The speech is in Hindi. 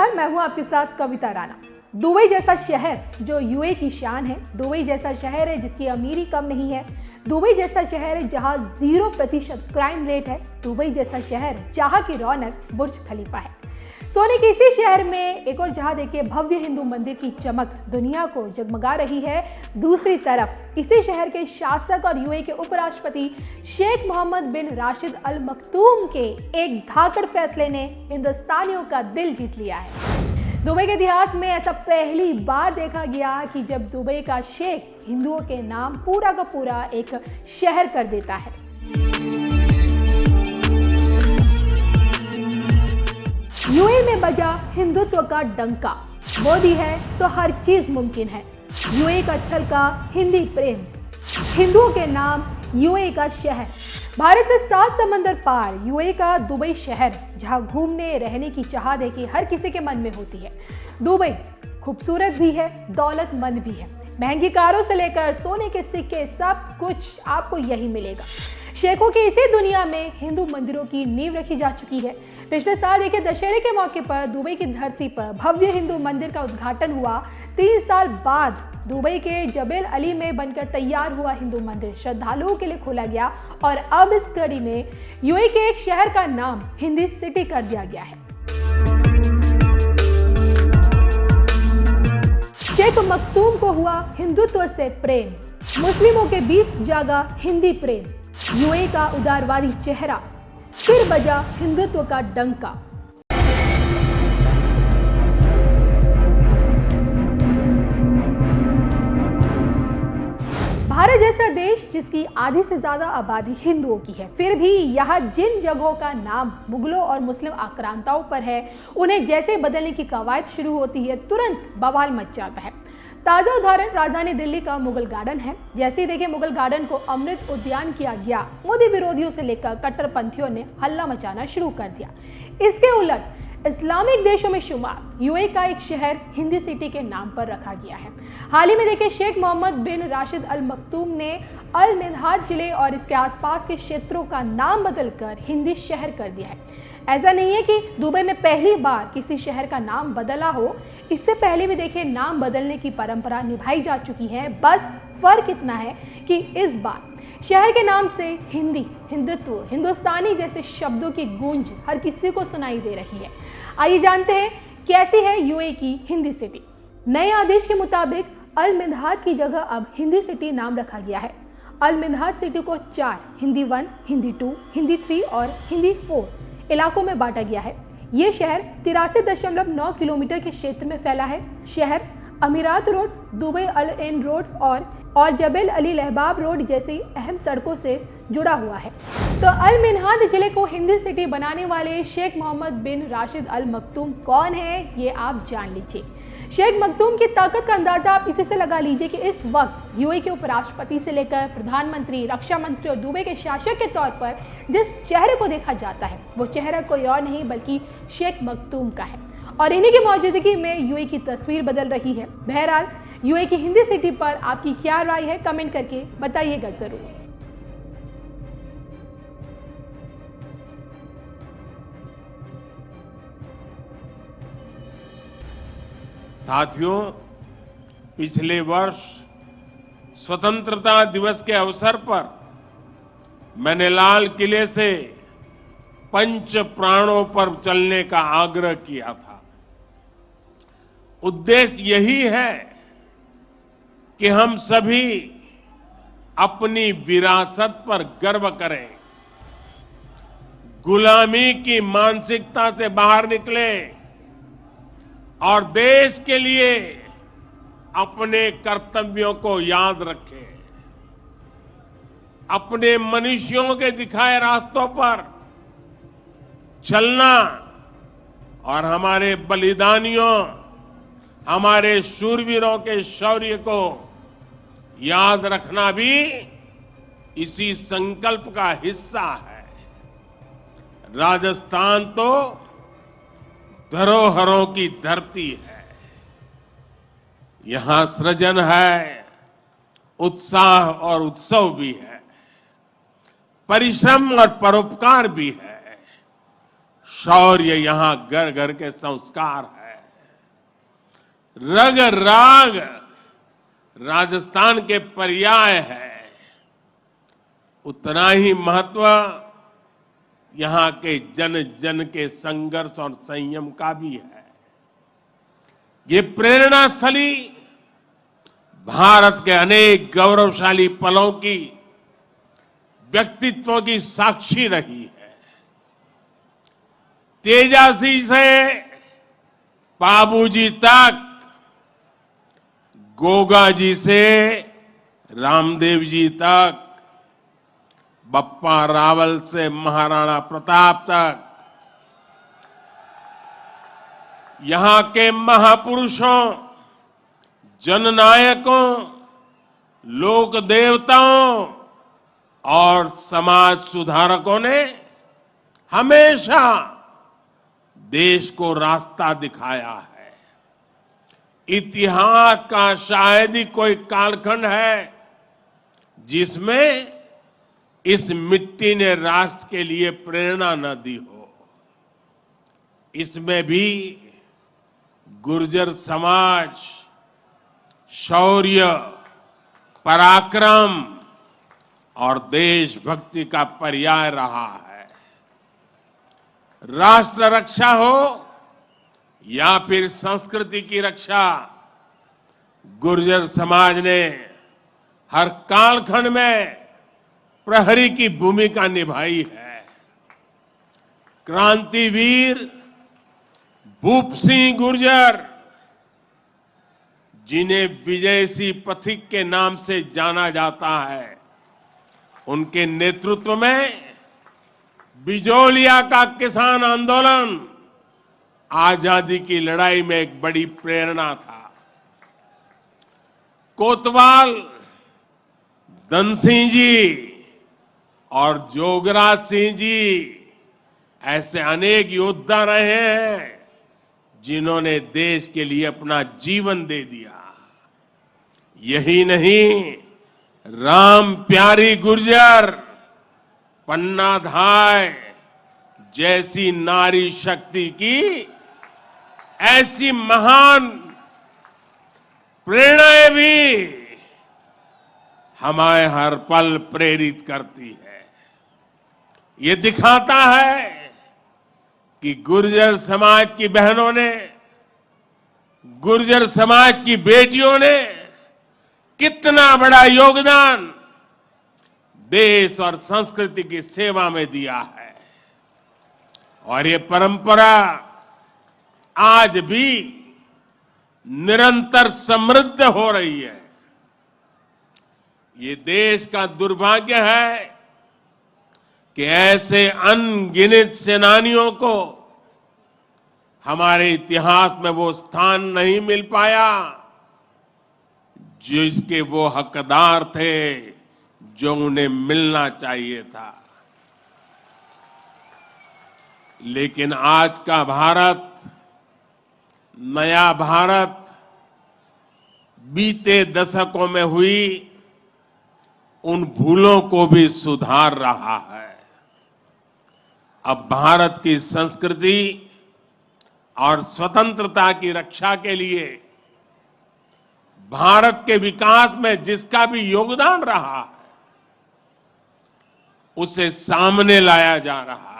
नमस्कार, मैं हूं आपके साथ कविता राणा। दुबई जैसा शहर जो यूए की शान है, दुबई जैसा शहर है जिसकी अमीरी कम नहीं है, दुबई जैसा शहर है जहां 0% क्राइम रेट है, दुबई जैसा शहर जहां की रौनक बुर्ज खलीफा है। सोने के इसी शहर में एक और जहां देखिए भव्य हिंदू मंदिर की चमक दुनिया को जगमगा रही है, दूसरी तरफ इसी शहर के शासक और यूए के उपराष्ट्रपति शेख मोहम्मद बिन राशिद अल मखतूम के एक धाकड़ फैसले ने हिंदुस्तानियों का दिल जीत लिया है। दुबई के इतिहास में ऐसा पहली बार देखा गया कि जब दुबई का शेख हिंदुओं के नाम पूरा का पूरा एक शहर कर देता है। यूए में बजा हिंदुत्व का डंका, मोदी है तो हर चीज मुमकिन है। यूए का छलका हिंदी प्रेम, हिंदुओं के नाम यूए का शहर। भारत से 7 समंदर पार यूए का दुबई शहर, जहां घूमने रहने की चाह देखिए हर किसी के मन में होती है। दुबई खूबसूरत भी है, दौलतमंद भी है। महंगी कारों से लेकर सोने के सिक्के, सब कुछ आपको यही मिलेगा। शेखों की इसी दुनिया में हिंदू मंदिरों की नींव रखी जा चुकी है। पिछले साल देखिए दशहरे के मौके पर दुबई की धरती पर भव्य हिंदू मंदिर का उद्घाटन हुआ। 3 साल बाद दुबई के जबेल अली में बनकर तैयार हुआ हिंदू मंदिर श्रद्धालुओं के लिए खोला गया और अब इस कड़ी में यूए के एक शहर का नाम हिंदी सिटी कर दिया गया है। शेख मखतूम को हुआ हिंदुत्व से प्रेम, मुस्लिमों के बीच जागा हिंदी प्रेम। यूए का उदारवादी चेहरा, फिर बजा हिंदुत्व का डंका। भारत जैसा देश जिसकी आधी से ज्यादा आबादी हिंदुओं की है, फिर भी यहाँ जिन जगहों का नाम मुगलों और मुस्लिम आक्रांताओं पर है, उन्हें जैसे बदलने की कवायद शुरू होती है, तुरंत बवाल मच जाता है। ताजा उदाहरण राजधानी दिल्ली का मुगल गार्डन है। जैसे ही देखिए मुगल गार्डन को अमृत उद्यान किया गया, मोदी विरोधियों से लेकर कट्टरपंथियों ने हल्ला मचाना शुरू कर दिया। इसके उलट इस्लामिक देशों में शुमार यूए का एक शहर हिंदी सिटी के नाम पर रखा गया है। हाल ही में देखिए शेख मोहम्मद बिन राशिद अल मखतूम ने अल मिन्हाज जिले और इसके आसपास के क्षेत्रों का नाम बदलकर हिंदी शहर कर दिया है। ऐसा नहीं है कि दुबई में पहली बार किसी शहर का नाम बदला हो, इससे पहले भी देखिए नाम बदलने की परंपरा निभाई जा चुकी है। बस फर्क इतना है कि इस बार शहर के नाम से हिंदी, हिंदुत्व, हिंदुस्तानी जैसे शब्दों की गूंज हर किसी को सुनाई दे रही है। आइए जानते हैं कैसी है यूए की हिंदी सिटी। नए आदेश के मुताबिक अल मिन्हाज की जगह अब हिंदी सिटी नाम रखा गया है। अल मिन्हाज सिटी को 4 हिंदी 1, हिंदी 2, हिंदी 3 और हिंदी 4 इलाकों में बांटा गया है। ये शहर 83.9 किलोमीटर के क्षेत्र में फैला है। शहर अमीरात रोड, दुबई अल एन रोड और जबेल अली लहबाब रोड जैसी अहम सड़कों से जुड़ा हुआ है। तो अल मिन्हाज जिले को हिंदी सिटी बनाने वाले शेख मोहम्मद बिन राशिद अल मखतूम कौन है, ये आप जान लीजिए। शेख मखतूम की ताकत का अंदाजा आप इसी से लगा लीजिए कि इस वक्त यूए के उपराष्ट्रपति से लेकर प्रधानमंत्री, रक्षा मंत्री और दुबई के शासक के तौर पर जिस चेहरे को देखा जाता है, वो चेहरा कोई और नहीं बल्कि शेख मखतूम का है। और इन्हीं की मौजूदगी में यूए की तस्वीर बदल रही है। बहरहाल यूए की हिंदी सिटी पर आपकी क्या राय है, कमेंट करके बताइएगा जरूर। साथियों, पिछले वर्ष स्वतंत्रता दिवस के अवसर पर मैंने लाल किले से पंच प्राणों पर चलने का आग्रह किया था। उद्देश्य यही है कि हम सभी अपनी विरासत पर गर्व करें, गुलामी की मानसिकता से बाहर निकले और देश के लिए अपने कर्तव्यों को याद रखें। अपने मनुष्यों के दिखाए रास्तों पर चलना और हमारे बलिदानियों, हमारे शूरवीरों के शौर्य को याद रखना भी इसी संकल्प का हिस्सा है। राजस्थान तो धरोहरों की धरती है। यहां सृजन है, उत्साह और उत्सव भी है, परिश्रम और परोपकार भी है। शौर्य यहां घर घर के संस्कार है। रग राग राजस्थान के पर्याय है, उतना ही महत्व यहां के जन जन के संघर्ष और संयम का भी है। ये प्रेरणा स्थली भारत के अनेक गौरवशाली पलों की, व्यक्तित्व की साक्षी रही है। तेजासी से बाबूजी तक, गोगा जी से रामदेव जी तक, बप्पा रावल से महाराणा प्रताप तक, यहां के महापुरुषों, जननायकों, लोक देवताओं और समाज सुधारकों ने हमेशा देश को रास्ता दिखाया है। इतिहास का शायद ही कोई कालखंड है जिसमें इस मिट्टी ने राष्ट्र के लिए प्रेरणा न दी हो। इसमें भी गुर्जर समाज शौर्य, पराक्रम और देशभक्ति का पर्याय रहा है। राष्ट्र रक्षा हो या फिर संस्कृति की रक्षा, गुर्जर समाज ने हर कालखंड में प्रहरी की भूमिका निभाई है। क्रांतिवीर भूप सिंह गुर्जर, जिन्हें विजय सिंह पथिक के नाम से जाना जाता है, उनके नेतृत्व में बिजोलिया का किसान आंदोलन आजादी की लड़ाई में एक बड़ी प्रेरणा था। कोतवाल धन सिंह जी और जोगराज सिंह जी ऐसे अनेक योद्धा रहे हैं जिन्होंने देश के लिए अपना जीवन दे दिया। यही नहीं, राम प्यारी गुर्जर, पन्ना धाय जैसी नारी शक्ति की ऐसी महान प्रेरणाएं भी हमें हर पल प्रेरित करती है। ये दिखाता है कि गुर्जर समाज की बहनों ने, गुर्जर समाज की बेटियों ने कितना बड़ा योगदान देश और संस्कृति की सेवा में दिया है। और ये परंपरा आज भी निरंतर समृद्ध हो रही है। ये देश का दुर्भाग्य है कि ऐसे अनगिनत सेनानियों को हमारे इतिहास में वो स्थान नहीं मिल पाया जिसके वो हकदार थे, जो उन्हें मिलना चाहिए था। लेकिन आज का भारत, नया भारत, बीते दशकों में हुई उन भूलों को भी सुधार रहा है। अब भारत की संस्कृति और स्वतंत्रता की रक्षा के लिए भारत के विकास में जिसका भी योगदान रहा है, उसे सामने लाया जा रहा है।